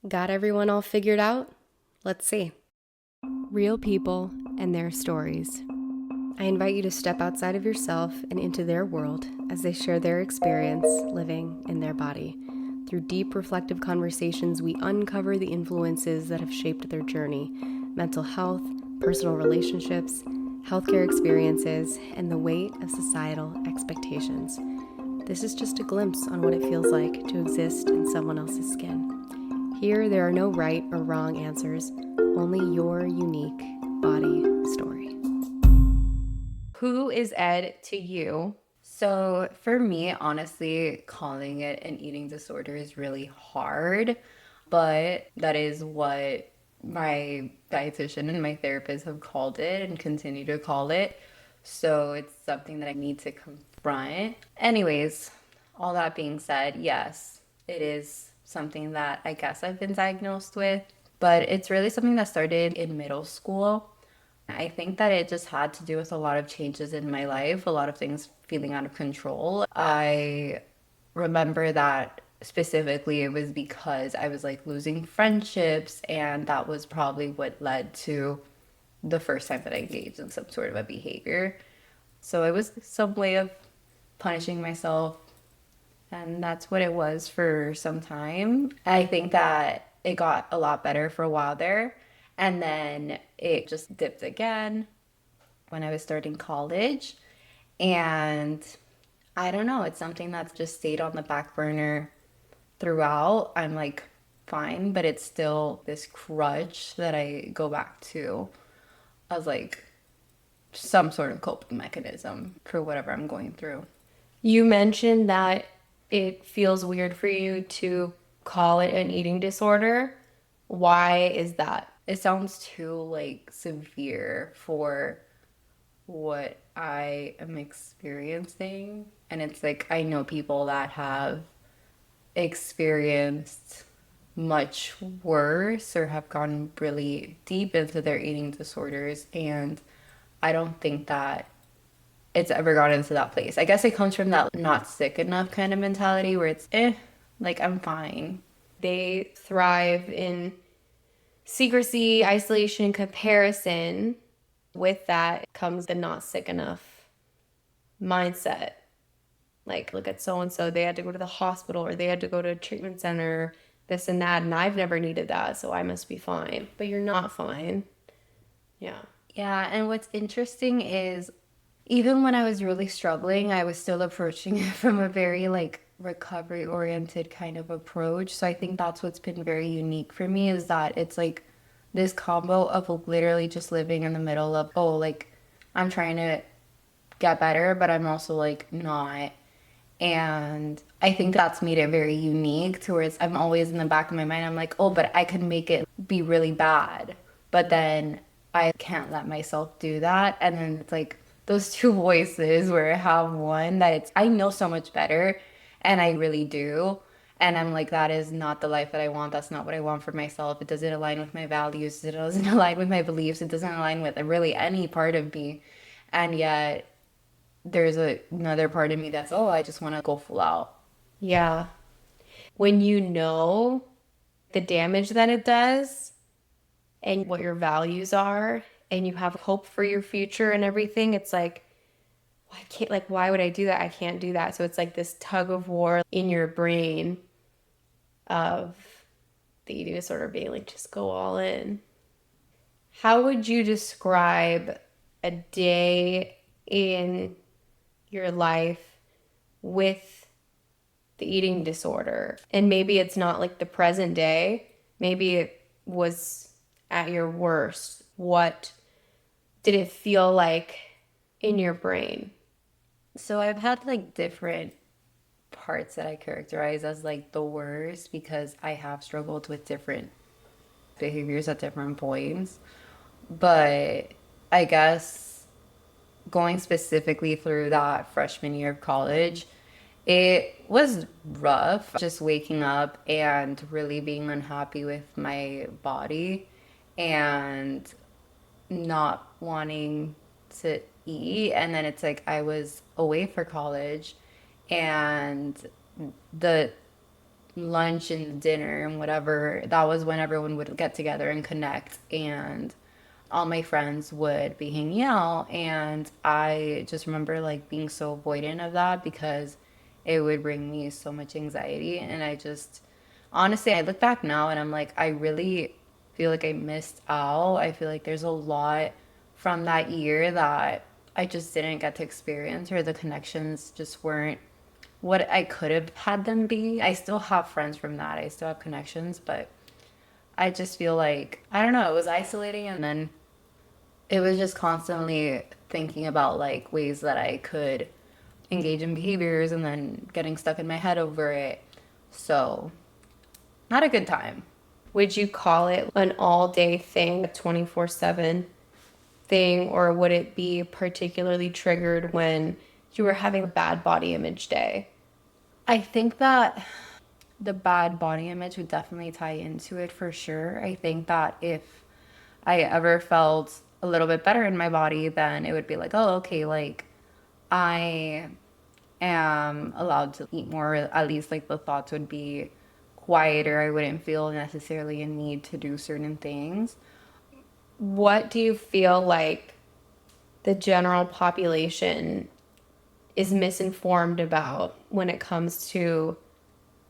Got everyone all figured out? Let's see. Real people and their stories. I invite you to step outside of yourself and into their world as they share their experience living in their body. Through deep, reflective conversations, we uncover the influences that have shaped their journey: mental health, personal relationships, healthcare experiences, and the weight of societal expectations. This is just a glimpse on what it feels like to exist in someone else's skin. Here, there are no right or wrong answers, only your unique body story. Who is Ed to you? So, for me, honestly, calling it an eating disorder is really hard, but that is what my dietitian and my therapist have called it and continue to call it. So, it's something that I need to confront. Anyways, all that being said, yes, it is something that I guess I've been diagnosed with, but it's really something that started in middle school. I think that it just had to do with a lot of changes in my life, a lot of things feeling out of control. I remember that specifically it was because I was like losing friendships, and that was probably what led to the first time that I engaged in some sort of a behavior. So it was some way of punishing myself, and that's what it was for some time. I think that it got a lot better for a while there, and then it just dipped again when I was starting college. And I don't know, it's something that's just stayed on the back burner throughout. I'm like fine, but it's still this crutch that I go back to as like some sort of coping mechanism for whatever I'm going through. You mentioned that it feels weird for you to call it an eating disorder. Why is that? It sounds too like severe for what I am experiencing. And it's like I know people that have experienced much worse or have gone really deep into their eating disorders. And I don't think that it's ever gotten to that place. I guess it comes from that not sick enough kind of mentality where it's like I'm fine. They thrive in secrecy, isolation, comparison. With that comes the not sick enough mindset. Like, look at so and so, they had to go to the hospital or they had to go to a treatment center, this and that, and I've never needed that, so I must be fine. But you're not fine. Yeah. Yeah, and what's interesting is even when I was really struggling, I was still approaching it from a very like recovery oriented kind of approach. So I think that's what's been very unique for me is that it's like this combo of literally just living in the middle of, oh, like I'm trying to get better, but I'm also like not. And I think that's made it very unique to where I'm always in the back of my mind, I'm like, oh, but I could make it be really bad. But then I can't let myself do that. And then it's like those two voices where I have one that it's, I know so much better, and I really do. And I'm like, that is not the life that I want. That's not what I want for myself. It doesn't align with my values. It doesn't align with my beliefs. It doesn't align with really any part of me. And yet there's another part of me that's, oh, I just want to go full out. Yeah. When you know the damage that it does and what your values are and you have hope for your future and everything, it's like, I can't, like, why would I do that? I can't do that. So it's like this tug of war in your brain of the eating disorder being like, just go all in. How would you describe a day in your life with the eating disorder? And maybe it's not like the present day, maybe it was at your worst. What did it feel like in your brain? So I've had like different parts that I characterize as like the worst because I have struggled with different behaviors at different points. But I guess going specifically through that freshman year of college, it was rough just waking up and really being unhappy with my body and not wanting to eat. And then it's like I was away for college, and the lunch and dinner and whatever, that was when everyone would get together and connect. And all my friends would be hanging out. And I just remember like being so avoidant of that because it would bring me so much anxiety. And I just, honestly, I look back now and I'm like, I really feel like I missed out. I feel like there's a lot from that year that I just didn't get to experience, or the connections just weren't what I could have had them be. I still have friends from that. I still have connections, but I just feel like, I don't know, it was isolating. And then it was just constantly thinking about like ways that I could engage in behaviors and then getting stuck in my head over it. So, not a good time. Would you call it an all day thing, a 24/7 thing, or would it be particularly triggered when you were having a bad body image day? I think that the bad body image would definitely tie into it for sure. I think that if I ever felt a little bit better in my body, then it would be like, oh, okay, like I am allowed to eat more. At least like the thoughts would be quieter. I wouldn't feel necessarily a need to do certain things. What do you feel like the general population is misinformed about when it comes to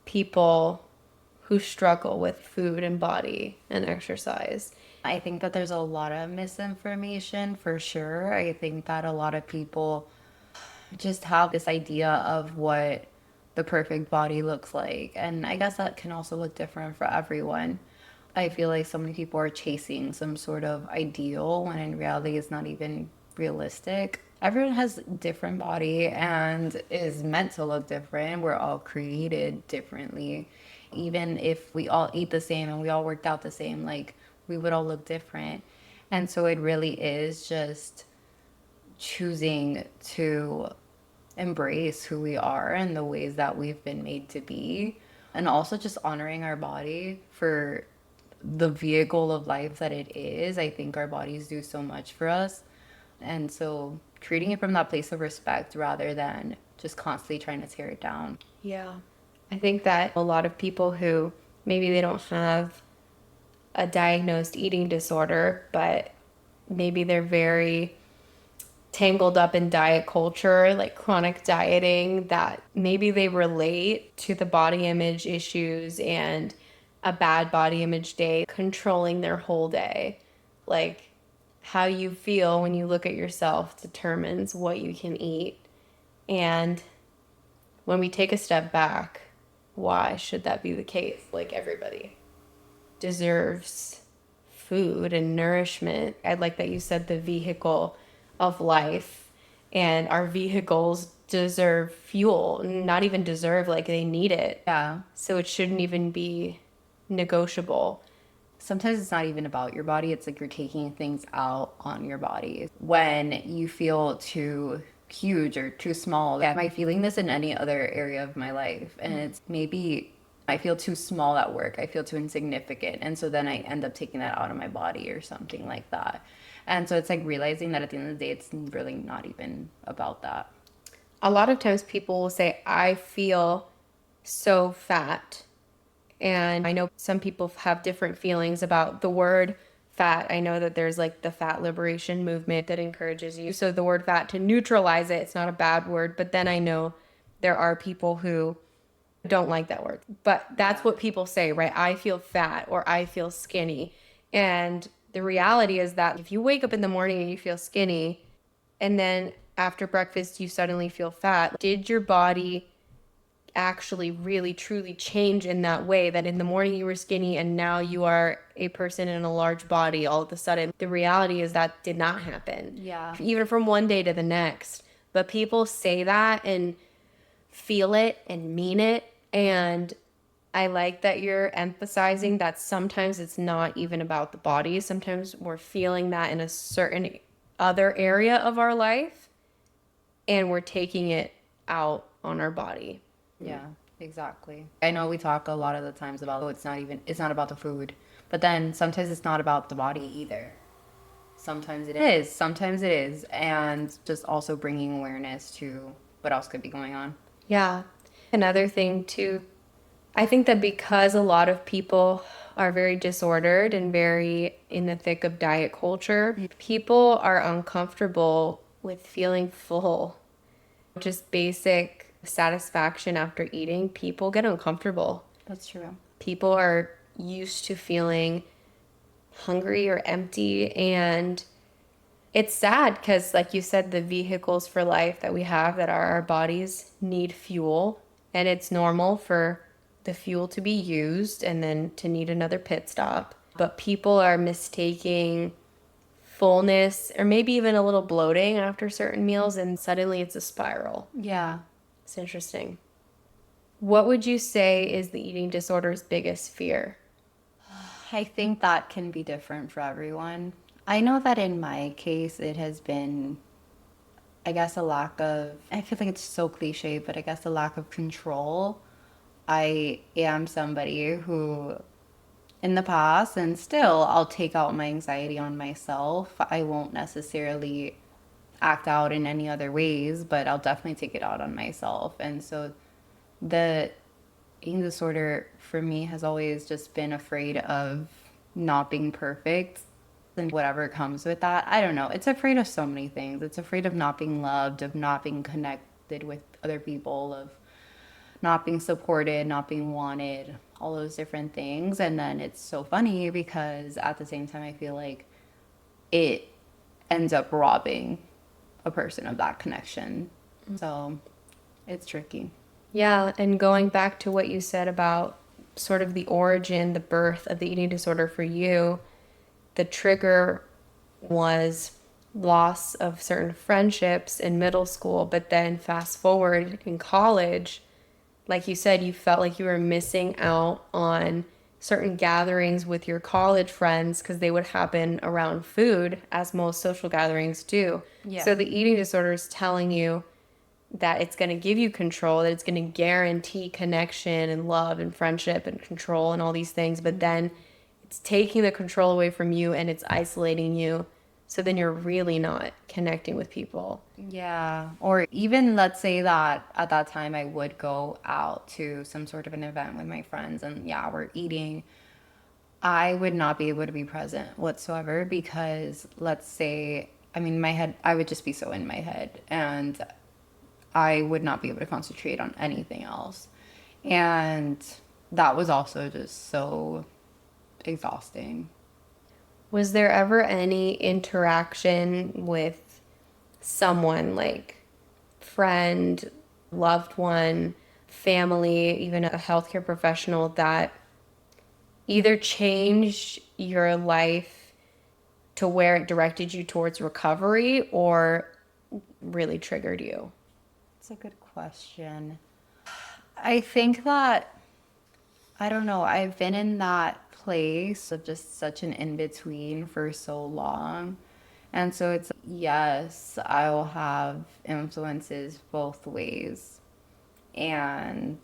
people who struggle with food and body and exercise? I think that there's a lot of misinformation for sure. I think that a lot of people just have this idea of what the perfect body looks like. And I guess that can also look different for everyone. I feel like so many people are chasing some sort of ideal when in reality it's not even realistic. Everyone has different body and is meant to look different. We're all created differently. Even if we all ate the same and we all worked out the same, like we would all look different. And so it really is just choosing to embrace who we are and the ways that we've been made to be, and also just honoring our body for the vehicle of life that it is. I think our bodies do so much for us, and so treating it from that place of respect rather than just constantly trying to tear it down. Yeah. I think that a lot of people who maybe they don't have a diagnosed eating disorder, but maybe they're very tangled up in diet culture, like chronic dieting, that maybe they relate to the body image issues and a bad body image day controlling their whole day. Like how you feel when you look at yourself determines what you can eat. And when we take a step back, why should that be the case? Like everybody deserves food and nourishment. I like that you said the vehicle of life, and our vehicles deserve fuel, not even deserve, like they need it. Yeah. So it shouldn't even be negotiable. Sometimes it's not even about your body, it's like you're taking things out on your body when you feel too huge or too small. Yeah, am I feeling this in any other area of my life? And it's maybe I feel too small at work, I feel too insignificant, and so then I end up taking that out of my body or something like that. And so it's like realizing that at the end of the day it's really not even about that. A lot of times people will say, I feel so fat. And I know some people have different feelings about the word fat. I know that there's like the fat liberation movement that encourages you. So the word fat to neutralize it, it's not a bad word. But then I know there are people who don't like that word. But that's what people say, right? I feel fat or I feel skinny. And the reality is that if you wake up in the morning and you feel skinny, and then after breakfast you suddenly feel fat, did your body actually really truly change in that way, that in the morning you were skinny and now you are a person in a large body all of a sudden? The reality is that did not happen. Yeah. Even from one day to the next. But people say that and feel it and mean it. And I like that you're emphasizing that sometimes it's not even about the body. Sometimes we're feeling that in a certain other area of our life and we're taking it out on our body. Yeah, exactly. I know we talk a lot of the times about, oh, it's not about the food. But then sometimes it's not about the body either. Sometimes it is. And just also bringing awareness to what else could be going on. Yeah. Another thing too I think that because a lot of people are very disordered and very in the thick of diet culture, people are uncomfortable with feeling full. Just basic satisfaction after eating, people get uncomfortable. That's true. People are used to feeling hungry or empty, and it's sad because, like you said, the vehicles for life that we have, that are our bodies, need fuel, and it's normal for the fuel to be used and then to need another pit stop. But people are mistaking fullness or maybe even a little bloating after certain meals, and suddenly it's a spiral. Yeah. It's interesting. What would you say is the eating disorder's biggest fear? I think that can be different for everyone. I know that in my case, it has been, I guess, a lack of, I feel like it's so cliche, but I guess a lack of control. I am somebody who, in the past, and still, I'll take out my anxiety on myself. I won't necessarily act out in any other ways, but I'll definitely take it out on myself. And so the eating disorder for me has always just been afraid of not being perfect and whatever comes with that. I don't know. It's afraid of so many things. It's afraid of not being loved, of not being connected with other people, of not being supported, not being wanted, all those different things. And then it's so funny because at the same time, I feel like it ends up robbing a person of that connection. So it's tricky. Yeah, and going back to what you said about sort of the origin, the birth of the eating disorder for you, the trigger was loss of certain friendships in middle school, but then fast forward in college, like you said, you felt like you were missing out on certain gatherings with your college friends because they would happen around food, as most social gatherings do. Yeah. So the eating disorder is telling you that it's going to give you control, that it's going to guarantee connection and love and friendship and control and all these things, but then it's taking the control away from you and it's isolating you. So then you're really not connecting with people. Yeah. Or even let's say that at that time I would go out to some sort of an event with my friends and yeah, we're eating. I would not be able to be present whatsoever because let's say, I mean, my head, I would just be so in my head and I would not be able to concentrate on anything else. And that was also just so exhausting. Was there ever any interaction with someone, like friend, loved one, family, even a healthcare professional, that either changed your life to where it directed you towards recovery or really triggered you? It's a good question. I think that I don't know. I've been in that place of just such an in between for so long. And so it's, yes, I will have influences both ways. And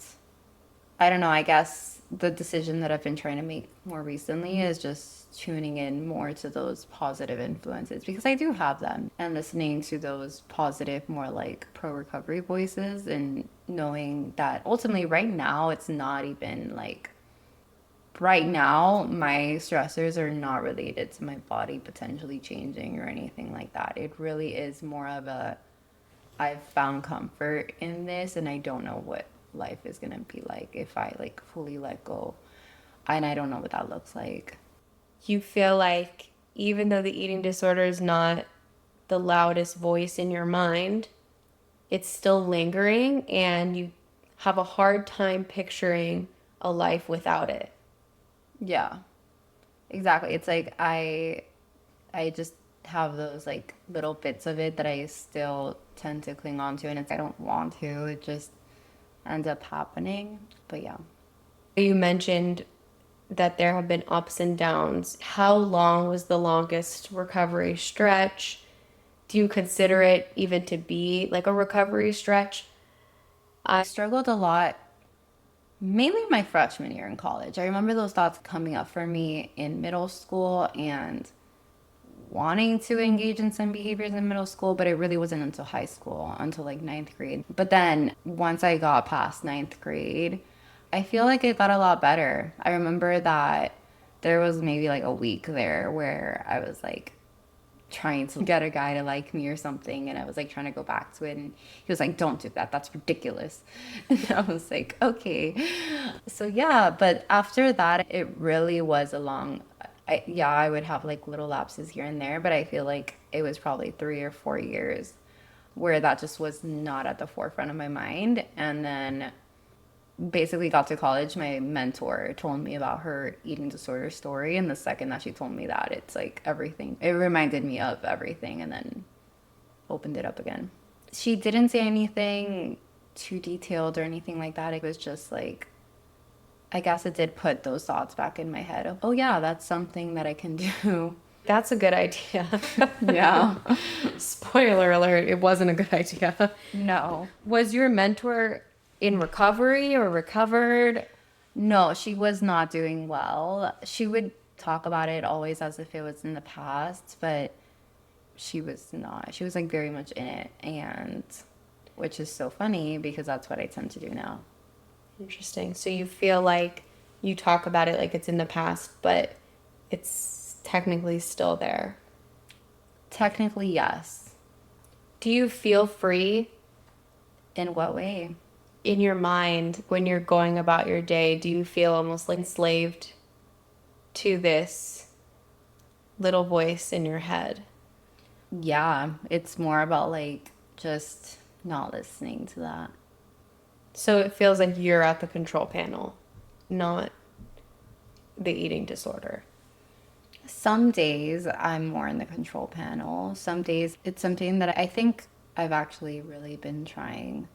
I don't know, I guess the decision that I've been trying to make more recently is just tuning in more to those positive influences because I do have them and listening to those positive, more like pro recovery voices and knowing that ultimately right now it's not even like right now my stressors are not related to my body potentially changing or anything like that. It really is more of a I've found comfort in this and I don't know what life is going to be like if I like fully let go. And I don't know what that looks like. You feel like even though the eating disorder is not the loudest voice in your mind, it's still lingering and you have a hard time picturing a life without it. Yeah. Exactly. It's like I just have those like little bits of it that I still tend to cling on to and it's I don't want to. It just ends up happening. But yeah. You mentioned that there have been ups and downs. How long was the longest recovery stretch? Do you consider it even to be like a recovery stretch? I struggled a lot mainly my freshman year in college. I remember those thoughts coming up for me in middle school and wanting to engage in some behaviors in middle school, but it really wasn't until high school, until like ninth grade. But then once I got past ninth grade, I feel like it got a lot better. I remember that there was maybe like a week there where I was like trying to get a guy to like me or something, and I was like trying to go back to it, and he was like, "Don't do that, that's ridiculous." And I was like, okay. So yeah, but after that it really was a long, yeah, I would have like little lapses here and there, but I feel like it was probably 3 or 4 years where that just was not at the forefront of my mind. And then basically got to college, my mentor told me about her eating disorder story. And the second that she told me that, it's like everything, it reminded me of everything and then opened it up again. She didn't say anything too detailed or anything like that. It was just like, I guess it did put those thoughts back in my head of, oh yeah, that's something that I can do. That's a good idea. Yeah. Spoiler alert, it wasn't a good idea. No. Was your mentor in recovery or recovered? No, she was not doing well. She would talk about it always as if it was in the past, but she was not. She was like very much in it, and which is so funny because that's what I tend to do now. Interesting. So you feel like you talk about it like it's in the past, but it's technically still there. Technically, yes. Do you feel free In what way? in your mind when you're going about your day? Do you feel almost like enslaved to this little voice in your head? Yeah, it's more about like just not listening to that. So it feels like you're at the control panel, not the eating disorder. Some days I'm more in the control panel. Some days it's something that I think I've actually really been trying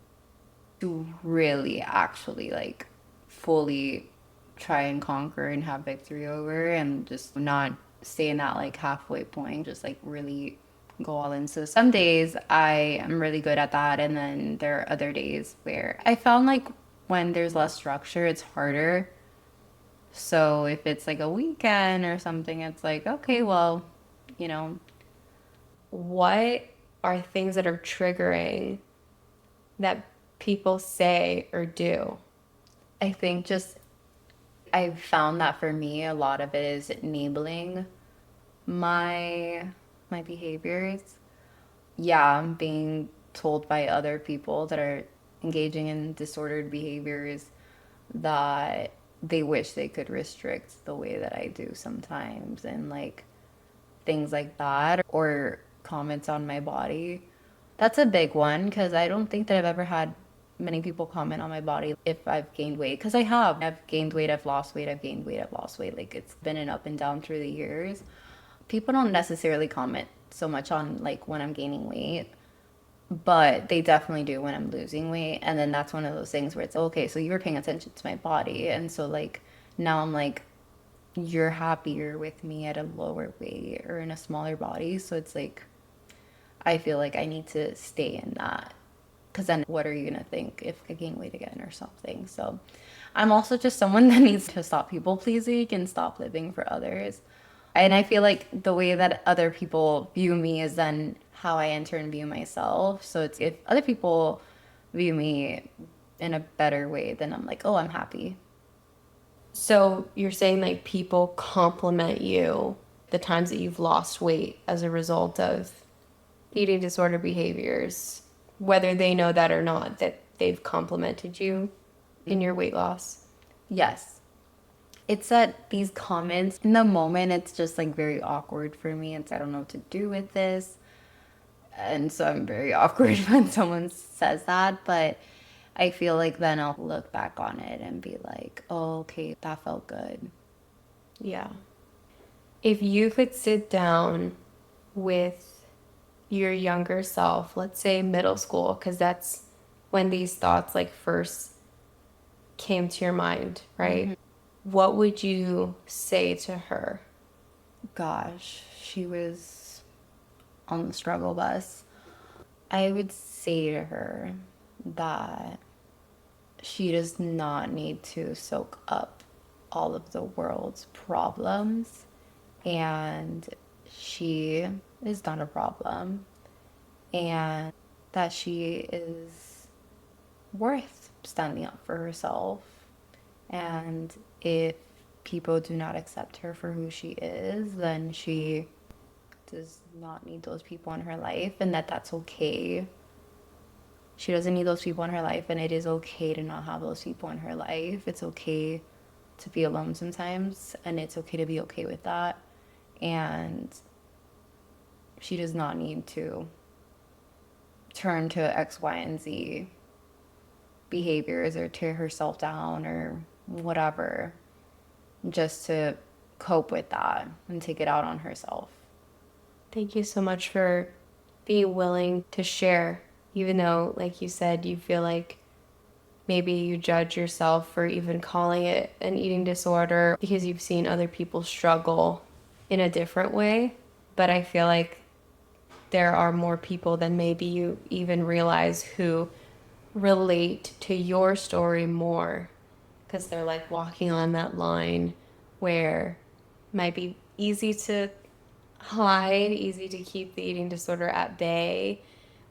to really actually like fully try and conquer and have victory over and just not stay in that like halfway point, just like really go all in. So some days I am really good at that, and then there are other days where I found like when there's less structure it's harder. So if it's like a weekend or something, it's like, okay, well, you know, What are things that are triggering that people say or do? I think just I've found that for me a lot of it is enabling my behaviors. Yeah, I'm being told by other people that are engaging in disordered behaviors that they wish they could restrict the way that I do sometimes, and like things like that, or comments on my body. That's a big one because I don't think that I've ever had many people comment on my body if I've gained weight, because I have. I've gained weight, I've lost weight, I've gained weight, I've lost weight. Like it's been an up and down through the years. People don't necessarily comment so much on like when I'm gaining weight, but they definitely do when I'm losing weight. And then that's one of those things where it's okay, so you were paying attention to my body. And so like now I'm like, you're happier with me at a lower weight or in a smaller body. So it's like, I feel like I need to stay in that. Because then what are you going to think if I gain weight again or something? So I'm also just someone that needs to stop people pleasing and stop living for others. And I feel like the way that other people view me is then how I in turn view myself. So it's if other people view me in a better way, then I'm like, oh, I'm happy. So you're saying like people compliment you the times that you've lost weight as a result of eating disorder behaviors, whether they know that or not, that they've complimented you in your weight loss. Yes. It's that these comments in the moment, it's just like very awkward for me. It's I don't know what to do with this. And so I'm very awkward when someone says that. But I feel like then I'll look back on it and be like, oh, okay, that felt good. Yeah. If you could sit down with your younger self, let's say middle school, because that's when these thoughts like first came to your mind, right? What would you say to her? Gosh, she was on the struggle bus. I would say to her that she does not need to soak up all of the world's problems, and she is not a problem, and that she is worth standing up for herself, And if people do not accept her for who she is, then she does not need those people in her life, and that's okay. She doesn't need those people in her life, and it is okay to not have those people in her life. It's okay to be alone sometimes, and it's okay to be okay with that. And she does not need to turn to X, Y, and Z behaviors or tear herself down or whatever just to cope with that and take it out on herself. Thank you so much for being willing to share, even though, like you said, you feel like maybe you judge yourself for even calling it an eating disorder because you've seen other people struggle in a different way. But I feel like there are more people than maybe you even realize who relate to your story more because they're like walking on that line where it might be easy to hide, easy to keep the eating disorder at bay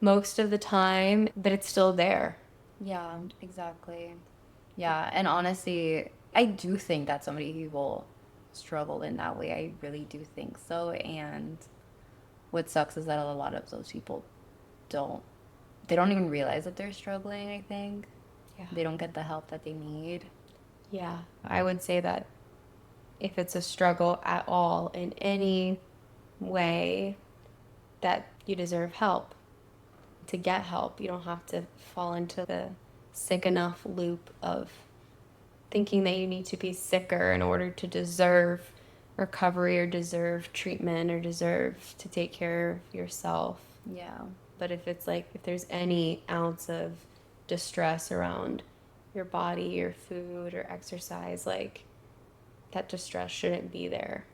most of the time, but it's still there. Yeah, exactly. Yeah, and honestly, I do think that somebody will struggle in that way. I really do think so. And what sucks is that a lot of those people don't, they don't even realize that they're struggling, I think. Yeah. They don't get the help that they need. Yeah. I would say that if it's a struggle at all in any way, that you deserve help. To get help, you don't have to fall into the sick enough loop of thinking that you need to be sicker in order to deserve recovery or deserve treatment or deserve to take care of yourself. Yeah. But if it's like, if there's any ounce of distress around your body, your food, or exercise, like that distress shouldn't be there.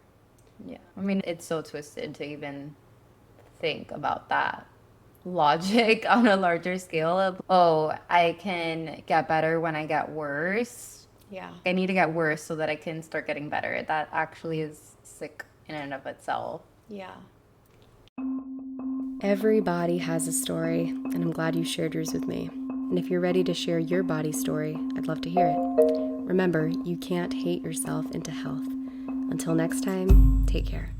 Yeah. I mean, it's so twisted to even think about that logic on a larger scale of, oh, I can get better when I get worse. Yeah. I need to get worse so that I can start getting better. That actually is sick in and of itself. Yeah. Every body has a story, and I'm glad you shared yours with me. And if you're ready to share your body story, I'd love to hear it. Remember, you can't hate yourself into health. Until next time, take care.